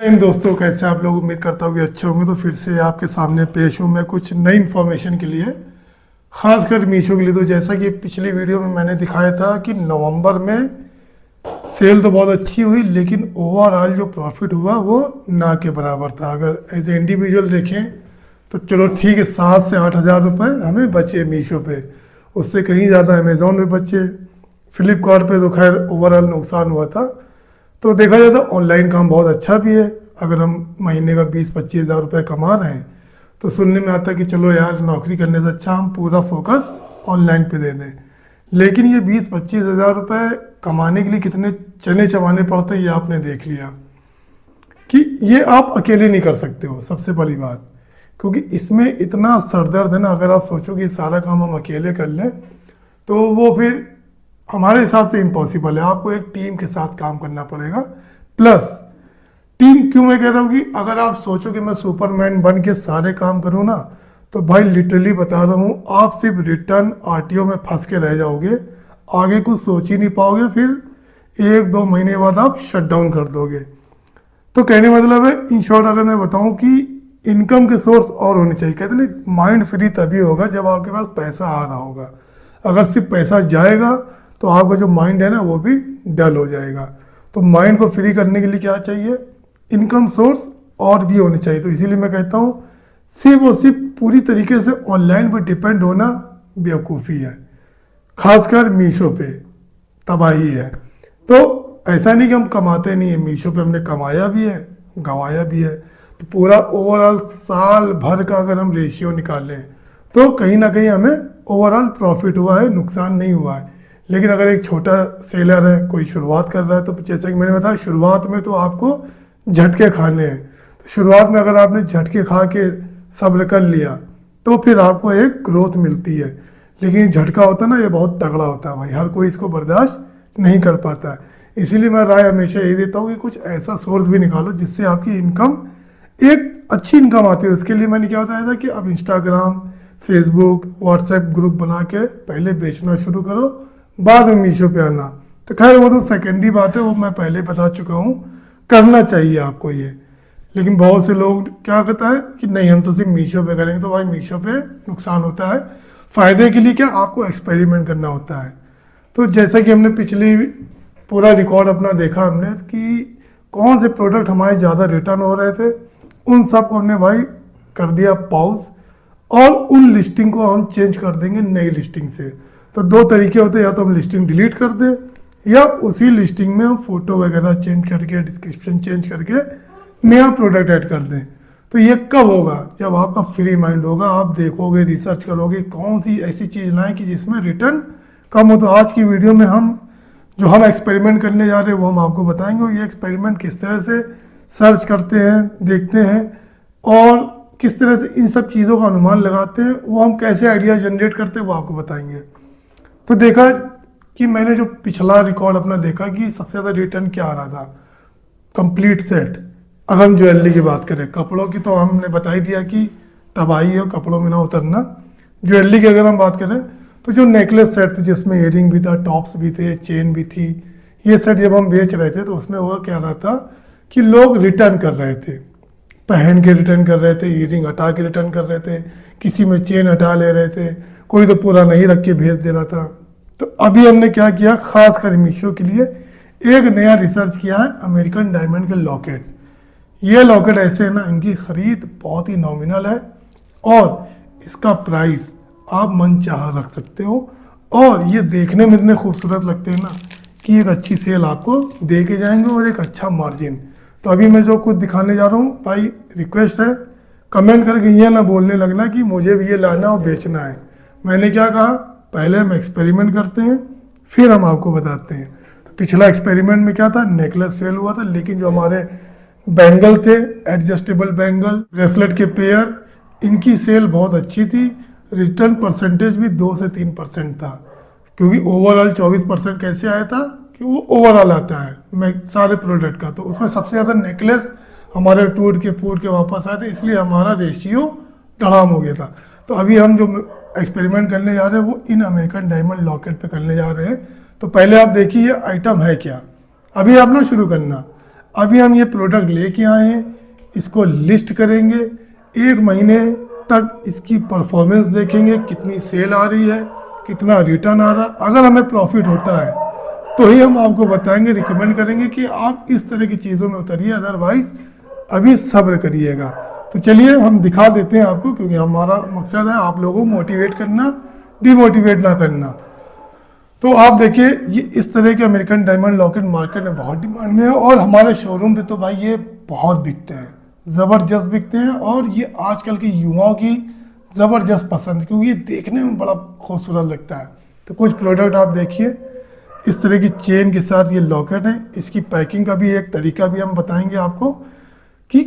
इन दोस्तों, कैसे आप लोग? उम्मीद करता हूँ कि अच्छे होंगे। तो फिर से आपके सामने पेश हूँ मैं कुछ नई इन्फॉर्मेशन के लिए, खासकर मीशो के लिए। तो जैसा कि पिछली वीडियो में मैंने दिखाया था कि नवंबर में सेल तो बहुत अच्छी हुई, लेकिन ओवरऑल जो प्रॉफिट हुआ वो ना के बराबर था। अगर एज ए इंडिविजुअल देखें तो चलो ठीक है, 7 से 8 हज़ार रुपये हमें बचे मीशो पे, उससे कहीं ज़्यादा अमेज़ोन पे बचे। फ्लिपकार्ट पे तो खैर ओवरऑल नुकसान हुआ था। तो देखा जाए तो ऑनलाइन काम बहुत अच्छा भी है। अगर हम महीने का 20-25 हज़ार रुपये कमा रहे हैं तो सुनने में आता है कि चलो यार, नौकरी करने से अच्छा हम पूरा फोकस ऑनलाइन पे दे दें। लेकिन ये 20-25 हज़ार रुपये कमाने के लिए कितने चने चबाने पड़ते हैं, ये आपने देख लिया कि ये आप अकेले नहीं कर सकते हो, सबसे बड़ी बात। क्योंकि इसमें इतना सरदर्द है ना, अगर आप सोचो कि सारा काम हम अकेले कर लें तो वो फिर हमारे हिसाब से इम्पॉसिबल है। आपको एक टीम के साथ काम करना पड़ेगा। प्लस टीम क्यों मैं कह रहा हूँ कि अगर आप सोचो कि मैं सुपरमैन बन के सारे काम करूँ ना, तो भाई लिटरली बता रहा हूँ, आप सिर्फ रिटर्न आरटीओ में फंस के रह जाओगे, आगे कुछ सोच ही नहीं पाओगे। फिर 1-2 महीने बाद आप शट डाउन कर दोगे। तो कहने मतलब है, इन शॉर्ट अगर मैं बताऊं कि इनकम के सोर्स और होने चाहिए। कहते नहीं, माइंड फ्री तभी होगा जब आपके पास पैसा आ रहा होगा। अगर सिर्फ पैसा जाएगा तो आपका जो माइंड है ना वो भी डल हो जाएगा। तो माइंड को फ्री करने के लिए क्या चाहिए? इनकम सोर्स और भी होने चाहिए। तो इसीलिए मैं कहता हूँ सिर्फ और सिर्फ पूरी तरीके से ऑनलाइन पर डिपेंड होना बेवकूफ़ी है, खासकर मीशो पे तबाही है। तो ऐसा नहीं कि हम कमाते नहीं है, मीशो पे हमने कमाया भी है, गंवाया भी है। तो पूरा ओवरऑल साल भर का अगर हम रेशियो निकालें तो कहीं ना कहीं हमें ओवरऑल प्रॉफिट हुआ है, नुकसान नहीं हुआ है। लेकिन अगर एक छोटा सेलर है, कोई शुरुआत कर रहा है, तो जैसे कि मैंने बताया, शुरुआत में तो आपको झटके खाने हैं। तो शुरुआत में अगर आपने झटके खा के सब्र कर लिया तो फिर आपको एक ग्रोथ मिलती है। लेकिन झटका होता है ना, ये बहुत तगड़ा होता है भाई, हर कोई इसको बर्दाश्त नहीं कर पाता है। इसीलिए मैं राय हमेशा यही देता हूँ कि कुछ ऐसा सोर्स भी निकालो जिससे आपकी इनकम, एक अच्छी इनकम आती है। उसके लिए मैंने क्या बताया था कि अब इंस्टाग्राम, फेसबुक, व्हाट्सएप ग्रुप बना के पहले बेचना शुरू करो, बाद में मीशो पे आना। तो खैर वो तो सेकेंडरी बात है, वो मैं पहले बता चुका हूँ, करना चाहिए आपको ये। लेकिन बहुत से लोग क्या कहता है कि नहीं, हम तो सिर्फ मीशो पे करेंगे। तो भाई मीशो पे नुकसान होता है, फ़ायदे के लिए क्या आपको एक्सपेरिमेंट करना होता है। तो जैसा कि हमने पिछली पूरा रिकॉर्ड अपना देखा हमने कि कौन से प्रोडक्ट हमारे ज़्यादा रिटर्न हो रहे थे, उन सब को हमने भाई कर दिया पॉज, और उन लिस्टिंग को हम चेंज कर देंगे नई लिस्टिंग से। तो 2 तरीके होते हैं, या तो हम लिस्टिंग डिलीट कर दें या उसी लिस्टिंग में हम फोटो वगैरह चेंज करके, डिस्क्रिप्शन चेंज करके नया प्रोडक्ट ऐड कर दें। तो ये कब होगा? जब आपका फ्री माइंड होगा, आप देखोगे, रिसर्च करोगे कौन सी ऐसी चीज़ लाएं कि जिसमें रिटर्न कम हो। तो आज की वीडियो में हम एक्सपेरिमेंट करने जा रहे हैं वो हम आपको बताएंगे। और ये एक्सपेरिमेंट किस तरह से सर्च करते हैं, देखते हैं, और किस तरह से इन सब चीज़ों का अनुमान लगाते हैं, वो हम कैसे आइडिया जनरेट करते हैं वो आपको बताएंगे। तो देखा कि मैंने जो पिछला रिकॉर्ड अपना देखा कि सबसे ज़्यादा रिटर्न क्या आ रहा था, कंप्लीट सेट। अगर हम ज्वेलरी की बात करें, कपड़ों की तो हमने बता ही दिया कि तबाही है, कपड़ों में ना उतरना। ज्वेलरी की अगर हम बात करें तो जो नेकलेस सेट थे, जिसमें इयरिंग भी था, टॉप्स भी थे, चेन भी थी, ये सेट जब हम बेच रहे थे तो उसमें हुआ क्या रहा था कि लोग रिटर्न कर रहे थे, पहन के रिटर्न कर रहे थे, इयरिंग हटा के रिटर्न कर रहे थे, किसी में चेन हटा ले रहे थे, कोई तो पूरा नहीं रख के भेज दे रहा था। तो अभी हमने क्या किया, खास कर मीशो के लिए एक नया रिसर्च किया है, अमेरिकन डायमंड के लॉकेट। ये लॉकेट ऐसे है ना, इनकी खरीद बहुत ही नॉमिनल है, और इसका प्राइस आप मन चाह रख सकते हो। और ये देखने में इतने खूबसूरत लगते हैं ना कि एक अच्छी सेल आपको दे के जाएंगे, और एक अच्छा मार्जिन। तो अभी मैं जो कुछ दिखाने जा रहा हूँ भाई, रिक्वेस्ट है कमेंट करके ये ना बोलने लगना कि मुझे भी ये लाना और बेचना है। मैंने क्या कहा, पहले हम एक्सपेरिमेंट करते हैं, फिर हम आपको बताते हैं। तो पिछला एक्सपेरिमेंट में क्या था, नेकलेस फेल हुआ था, लेकिन जो हमारे बैंगल थे, एडजस्टेबल बैंगल, ब्रेसलेट के पेयर, इनकी सेल बहुत अच्छी थी। रिटर्न परसेंटेज भी 2 से 3% था, क्योंकि ओवरऑल 24% कैसे आया था कि वो ओवरऑल आता है मैं सारे प्रोडक्ट का। तो उसमें सबसे ज़्यादा नेकलेस हमारे टूट के फूट के वापस आए थे, इसलिए हमारा रेशियो धड़ाम हो गया था। तो अभी हम जो एक्सपेरिमेंट करने जा रहे हैं वो इन अमेरिकन डायमंड लॉकेट पे करने जा रहे हैं। तो पहले आप देखिए ये आइटम है क्या। अभी आप ना शुरू करना, अभी हम ये प्रोडक्ट लेके आए हैं, इसको लिस्ट करेंगे, 1 महीने तक इसकी परफॉर्मेंस देखेंगे, कितनी सेल आ रही है, कितना रिटर्न आ रहा है। अगर हमें प्रॉफिट होता है तो ही हम आपको बताएंगे, रिकमेंड करेंगे कि आप इस तरह की चीज़ों में उतरिए, अदरवाइज अभी सब्र करिएगा। तो चलिए हम दिखा देते हैं आपको, क्योंकि हमारा मकसद है आप लोगों को मोटिवेट करना, डिमोटिवेट ना करना। तो आप देखिए, ये इस तरह के अमेरिकन डायमंड लॉकेट मार्केट में बहुत डिमांड में है, और हमारे शोरूम पे तो भाई ये बहुत बिकते हैं, ज़बरदस्त बिकते हैं। और ये आजकल के युवाओं की ज़बरदस्त पसंद, क्योंकि ये देखने में बड़ा खूबसूरत लगता है। तो कुछ प्रोडक्ट आप देखिए, इस तरह की चेन के साथ ये लॉकेट है। इसकी पैकिंग का भी एक तरीका भी हम बताएंगे आपको, कि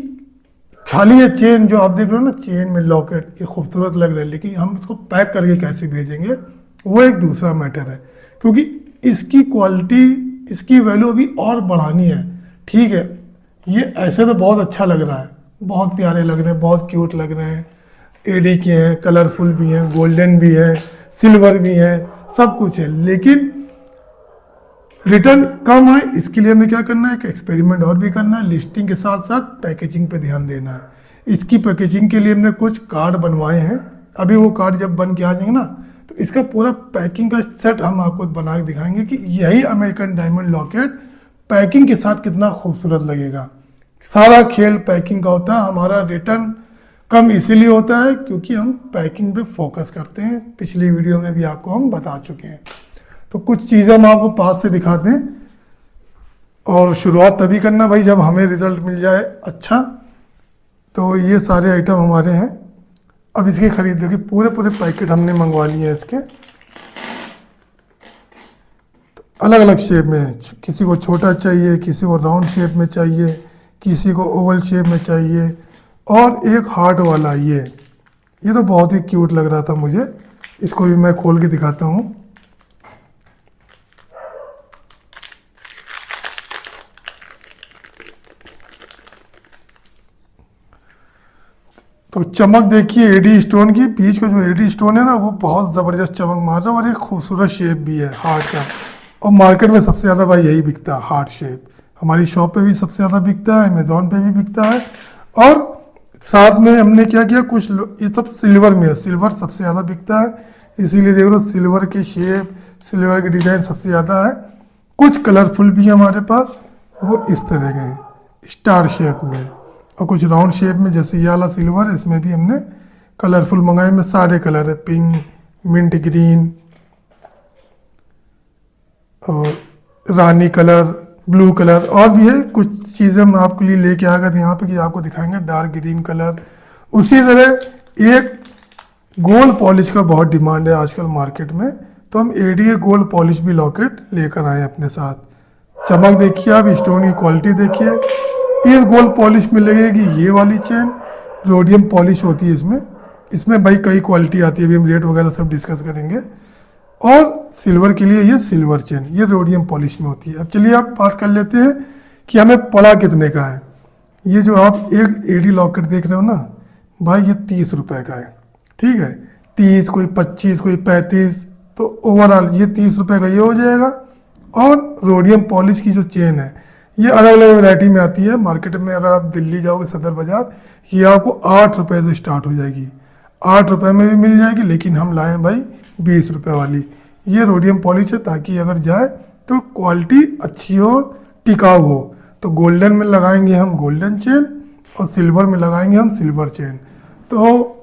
खाली ये चेन जो आप देख रहे हो ना, चेन में लॉकेट, ये खूबसूरत लग रहा है, लेकिन हम इसको पैक करके कैसे भेजेंगे वो एक दूसरा मैटर है, क्योंकि इसकी क्वालिटी, इसकी वैल्यू अभी और बढ़ानी है। ठीक है, ये ऐसे तो बहुत अच्छा लग रहा है, बहुत प्यारे लग रहे हैं, बहुत क्यूट लग रहे हैं, एडी के हैं, कलरफुल भी हैं, गोल्डन भी है, सिल्वर भी है, सब कुछ है, लेकिन रिटर्न कम है। इसके लिए हमें क्या करना है कि एक्सपेरिमेंट और भी करना है, लिस्टिंग के साथ साथ पैकेजिंग पे ध्यान देना है। इसकी पैकेजिंग के लिए हमने कुछ कार्ड बनवाए हैं, अभी वो कार्ड जब बन के आ जाएंगे ना, तो इसका पूरा पैकिंग का सेट हम आपको बना के दिखाएंगे कि यही अमेरिकन डायमंड लॉकेट पैकिंग के साथ कितना खूबसूरत लगेगा। सारा खेल पैकिंग का होता है। हमारा रिटर्न कम इसीलिए होता है क्योंकि हम पैकिंग पे फोकस करते हैं, पिछली वीडियो में भी आपको हम बता चुके हैं। तो कुछ चीज़ें हम आपको पास से दिखाते हैं, और शुरुआत तभी करना भाई जब हमें रिजल्ट मिल जाए अच्छा। तो ये सारे आइटम हमारे हैं। अब इसकी खरीद देखिए, पूरे पूरे पैकेट हमने मंगवा लिए हैं इसके, तो अलग अलग शेप में है। किसी को छोटा चाहिए, किसी को राउंड शेप में चाहिए, किसी को ओवल शेप में चाहिए, और एक हार्ट वाला ये तो बहुत ही क्यूट लग रहा था मुझे। इसको भी मैं खोल के दिखाता हूँ। तो चमक देखिए एडी स्टोन की, बीच का जो एडी स्टोन है ना, वो बहुत ज़बरदस्त चमक मार रहा है, और एक खूबसूरत शेप भी है हार्ट का। और मार्केट में सबसे ज़्यादा भाई यही बिकता है, हार्ट शेप। हमारी शॉप पे भी सबसे ज़्यादा बिकता है, अमेज़ॉन पे भी बिकता है। और साथ में हमने क्या किया, कुछ ये सब सिल्वर में है, सिल्वर सबसे ज़्यादा बिकता है, इसीलिए देख लो सिल्वर के शेप, सिल्वर के डिज़ाइन सबसे ज़्यादा है। कुछ कलरफुल भी है हमारे पास, वो इस तरह के हैं, स्टार शेप में, और कुछ राउंड शेप में, जैसे ये वाला सिल्वर, इसमें भी हमने कलरफुल मंगाए में सारे कलर है, पिंक, मिंट ग्रीन, और रानी कलर, ब्लू कलर, और भी है। कुछ चीज़ें हम आपके लिए लेके आ गए थे यहाँ पे कि आपको दिखाएंगे, डार्क ग्रीन कलर। उसी तरह एक गोल्ड पॉलिश का बहुत डिमांड है आजकल मार्केट में, तो हम एडीए गोल्ड पॉलिश भी लॉकेट लेकर आए अपने साथ। चमक देखिए आप, स्टोन की क्वालिटी देखिए। ये गोल्ड पॉलिश में लगेगी ये वाली चेन, रोडियम पॉलिश होती है इसमें भाई कई क्वालिटी आती है, अभी हम रेट वगैरह सब डिस्कस करेंगे। और सिल्वर के लिए ये सिल्वर चेन, ये रोडियम पॉलिश में होती है। अब चलिए आप बात कर लेते हैं कि हमें पड़ा कितने का है। ये जो आप एक एडी लॉकेट देख रहे हो ना भाई, ये 30 रुपये का है, ठीक है, 30, कोई 25, कोई 35, तो ओवरऑल ये 30 रुपये का ये हो जाएगा। और रोडियम पॉलिश की जो चेन है, ये अलग अलग वैरायटी में आती है मार्केट में। अगर आप दिल्ली जाओगे सदर बाज़ार, ये आपको 8 रुपये से स्टार्ट हो जाएगी, 8 रुपये में भी मिल जाएगी, लेकिन हम लाए भाई 20 रुपये वाली। ये रोडियम पॉलिश है, ताकि अगर जाए तो क्वालिटी अच्छी हो, टिकाऊ हो। तो गोल्डन में लगाएंगे हम गोल्डन चेन, और सिल्वर में लगाएंगे हम सिल्वर चेन। तो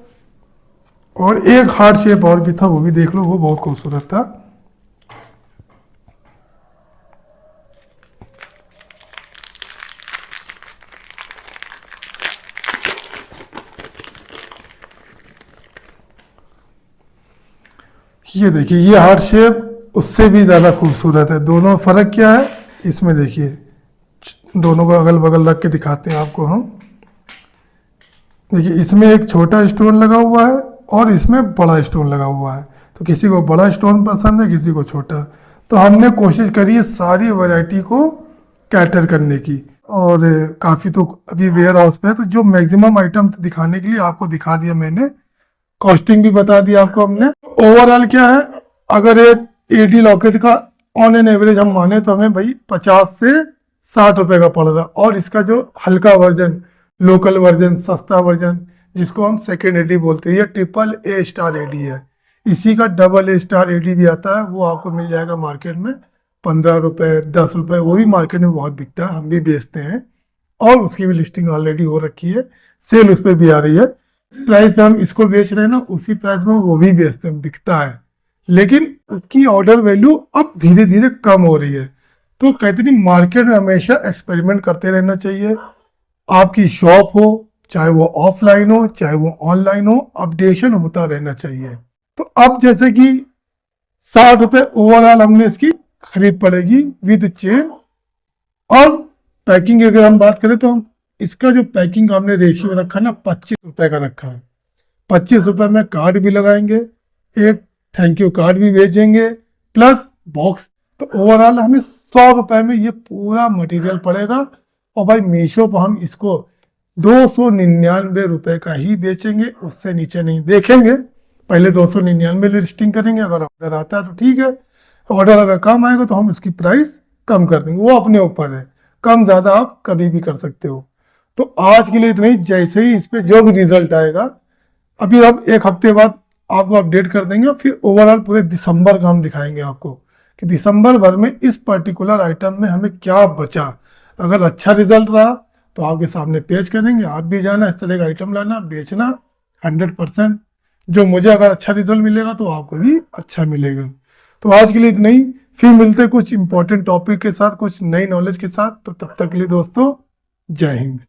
और एक हार्ट शेप और भी था, वो भी देख लो, वो बहुत खूबसूरत था। ये देखिए, ये हार्ट शेप उससे भी ज़्यादा खूबसूरत है। दोनों फ़र्क क्या है इसमें देखिए, दोनों को अगल बगल रख के दिखाते हैं आपको हम। देखिए, इसमें एक छोटा स्टोन लगा हुआ है और इसमें बड़ा स्टोन लगा हुआ है। तो किसी को बड़ा स्टोन पसंद है, किसी को छोटा। तो हमने कोशिश करी है सारी वैरायटी को कैटर करने की, और काफ़ी तो अभी वेयर हाउस पे है, तो जो मैक्सिमम आइटम दिखाने के लिए आपको दिखा दिया मैंने, कॉस्टिंग भी बता दी आपको हमने। ओवरऑल क्या है, अगर एक एडी लॉकेट का ऑन एन एवरेज हम माने तो हमें भाई 50 से 60 रुपए का पड़ रहा। और इसका जो हल्का वर्जन, लोकल वर्जन, सस्ता वर्जन, जिसको हम सेकेंड एडी बोलते हैं, ये ट्रिपल ए स्टार एडी है। इसी का डबल ए स्टार एडी भी आता है, वो आपको मिल जाएगा मार्केट में 15 रुपए, 10 रुपए, वो भी मार्केट में बहुत बिकता है, हम भी बेचते हैं। और उसकी भी लिस्टिंग ऑलरेडी हो रखी है, सेल उस पर भी आ रही है। प्राइस पे हम इसको बेच रहे हैं ना, उसी प्राइस में वो भी बेचते हैं, बिकता है, लेकिन उसकी ऑर्डर वैल्यू अब धीरे धीरे कम हो रही है। तो कहते नहीं, मार्केट में हमेशा एक्सपेरिमेंट करते रहना चाहिए। आपकी शॉप हो, चाहे वो ऑफलाइन हो चाहे वो ऑनलाइन हो, अपडेशन होता रहना चाहिए। तो अब जैसे कि 60 रुपए ओवरऑल हमने इसकी खरीद पड़ेगी विद चेन। और पैकिंग की अगर हम बात करें तो इसका जो पैकिंग का हमने रेशियो रखा ना, 25 रुपए का रखा है। 25 रुपए में कार्ड भी लगाएंगे, एक थैंक यू कार्ड भी भेजेंगे, प्लस बॉक्स। तो ओवरऑल हमें 100 रुपए में ये पूरा मटेरियल पड़ेगा। और भाई मीशो पर हम इसको 299 रुपए का ही बेचेंगे, उससे नीचे नहीं देखेंगे। पहले 299 लिस्टिंग करेंगे, अगर ऑर्डर आता है तो ठीक है, ऑर्डर अगर कम आएगा तो हम उसकी प्राइस कम कर देंगे, वो अपने ऊपर है, कम ज़्यादा आप कभी भी कर सकते हो। तो आज के लिए इतना ही। जैसे ही इस पर जो भी रिजल्ट आएगा, अभी हम 1 हफ्ते बाद आपको अपडेट कर देंगे, और फिर ओवरऑल पूरे दिसंबर का हम दिखाएंगे आपको कि दिसंबर भर में इस पर्टिकुलर आइटम में हमें क्या बचा। अगर अच्छा रिजल्ट रहा तो आपके सामने पेश करेंगे, आप भी जाना, इस तरह का आइटम लाना, बेचना 100%। जो मुझे अगर अच्छा रिजल्ट मिलेगा तो आपको भी अच्छा मिलेगा। तो आज के लिए इतना ही, फिर मिलते हैं कुछ इंपॉर्टेंट टॉपिक के साथ, कुछ नई नॉलेज के साथ। तो तब तक के लिए दोस्तों, जय हिंद।